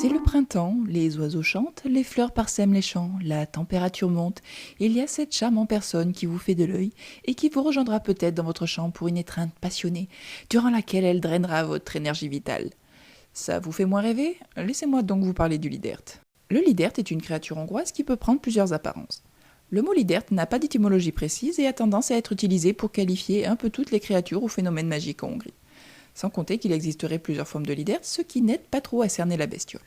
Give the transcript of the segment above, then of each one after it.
C'est le printemps, les oiseaux chantent, les fleurs parsèment les champs, la température monte. Il y a cette charme en personne qui vous fait de l'œil et qui vous rejoindra peut-être dans votre champ pour une étreinte passionnée, durant laquelle elle drainera votre énergie vitale. Ça vous fait moins rêver? Laissez-moi donc vous parler du lidert. Le lidert est une créature hongroise qui peut prendre plusieurs apparences. Le mot lidert n'a pas d'étymologie précise et a tendance à être utilisé pour qualifier un peu toutes les créatures ou phénomènes magiques en Hongrie. Sans compter qu'il existerait plusieurs formes de lidert, ce qui n'aide pas trop à cerner la bestiole.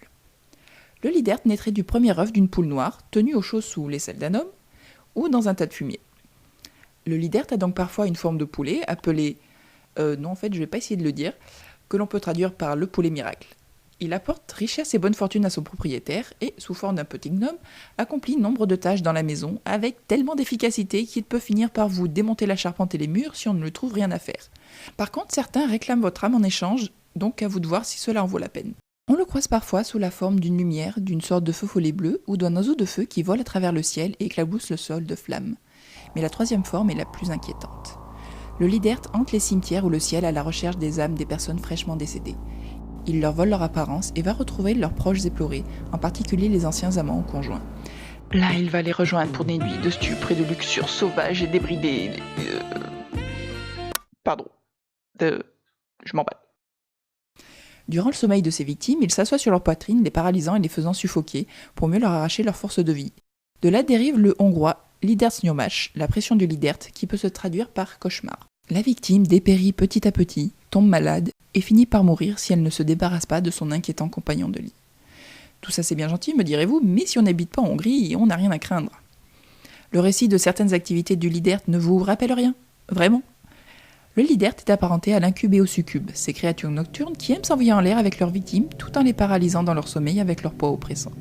Le lidert naîtrait du premier œuf d'une poule noire, tenue au chaud sous l'aisselle d'un homme, ou dans un tas de fumier. Le lidert a donc parfois une forme de poulet, appelée... non, en fait, je ne vais pas essayer de le dire, que l'on peut traduire par le poulet miracle. Il apporte richesse et bonne fortune à son propriétaire et, sous forme d'un petit gnome, accomplit nombre de tâches dans la maison avec tellement d'efficacité qu'il peut finir par vous démonter la charpente et les murs si on ne lui trouve rien à faire. Par contre, certains réclament votre âme en échange, donc à vous de voir si cela en vaut la peine. On le croise parfois sous la forme d'une lumière, d'une sorte de feu follet bleu ou d'un oiseau de feu qui vole à travers le ciel et éclabousse le sol de flammes. Mais la troisième forme est la plus inquiétante. Le lidert hante les cimetières ou le ciel à la recherche des âmes des personnes fraîchement décédées. Il leur vole leur apparence et va retrouver leurs proches éplorés, en particulier les anciens amants ou conjoints. Là, il va les rejoindre pour des nuits de stupre et de luxure sauvage et débridée. Je m'emballe. Durant le sommeil de ses victimes, il s'assoit sur leur poitrine, les paralysant et les faisant suffoquer, pour mieux leur arracher leur force de vie. De là dérive le hongrois lidertsnyomás, la pression du lidert, qui peut se traduire par cauchemar. La victime dépérit petit à petit, tombe malade, et finit par mourir si elle ne se débarrasse pas de son inquiétant compagnon de lit. Tout ça c'est bien gentil, me direz-vous, mais si on n'habite pas en Hongrie, on n'a rien à craindre. Le récit de certaines activités du lidert ne vous rappelle rien? Vraiment? Le lidert est apparenté à l'incube et au succube, ces créatures nocturnes qui aiment s'envoyer en l'air avec leurs victimes tout en les paralysant dans leur sommeil avec leur poids oppressant.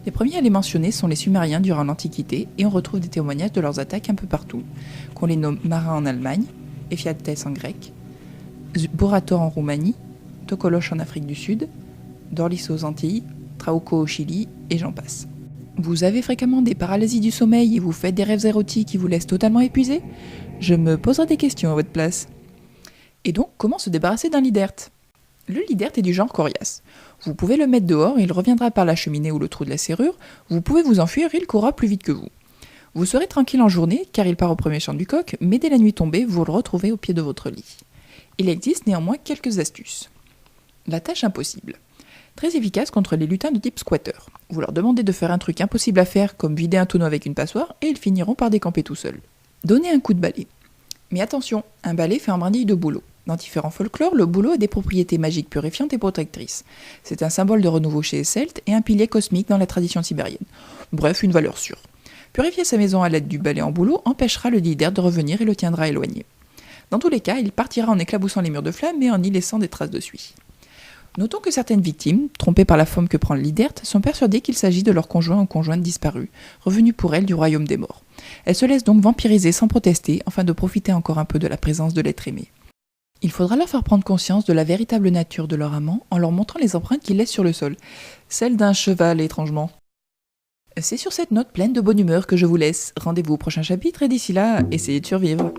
Les premiers à les mentionner sont les Sumériens durant l'Antiquité et on retrouve des témoignages de leurs attaques un peu partout, qu'on les nomme marins en Allemagne, Ephialtes en grec, Burator en Roumanie, Tokolos en Afrique du Sud, Dorlis aux Antilles, Trauco au Chili et j'en passe. Vous avez fréquemment des paralysies du sommeil et vous faites des rêves érotiques qui vous laissent totalement épuisé? Je me poserai des questions à votre place. Et donc, comment se débarrasser d'un lidert? Le lidert est du genre coriace. Vous pouvez le mettre dehors et il reviendra par la cheminée ou le trou de la serrure. Vous pouvez vous enfuir, il courra plus vite que vous. Vous serez tranquille en journée car il part au premier chant du coq, mais dès la nuit tombée, vous le retrouvez au pied de votre lit. Il existe néanmoins quelques astuces. La tâche impossible. Très efficace contre les lutins de type squatter. Vous leur demandez de faire un truc impossible à faire comme vider un tonneau avec une passoire et ils finiront par décamper tout seuls. Donnez un coup de balai. Mais attention, un balai fait un brindille de bouleau. Dans différents folklores, le bouleau a des propriétés magiques purifiantes et protectrices. C'est un symbole de renouveau chez les Celtes et un pilier cosmique dans la tradition sibérienne. Bref, une valeur sûre. Purifier sa maison à l'aide du balai en bouleau empêchera le lidert de revenir et le tiendra éloigné. Dans tous les cas, il partira en éclaboussant les murs de flammes et en y laissant des traces de suie. Notons que certaines victimes, trompées par la forme que prend le lidert, sont persuadées qu'il s'agit de leur conjoint ou conjointe disparu, revenu pour elles du royaume des morts. Elles se laissent donc vampiriser sans protester, afin de profiter encore un peu de la présence de l'être aimé. Il faudra leur faire prendre conscience de la véritable nature de leur amant en leur montrant les empreintes qu'il laisse sur le sol, celles d'un cheval étrangement. C'est sur cette note pleine de bonne humeur que je vous laisse. Rendez-vous au prochain chapitre et d'ici là, essayez de survivre.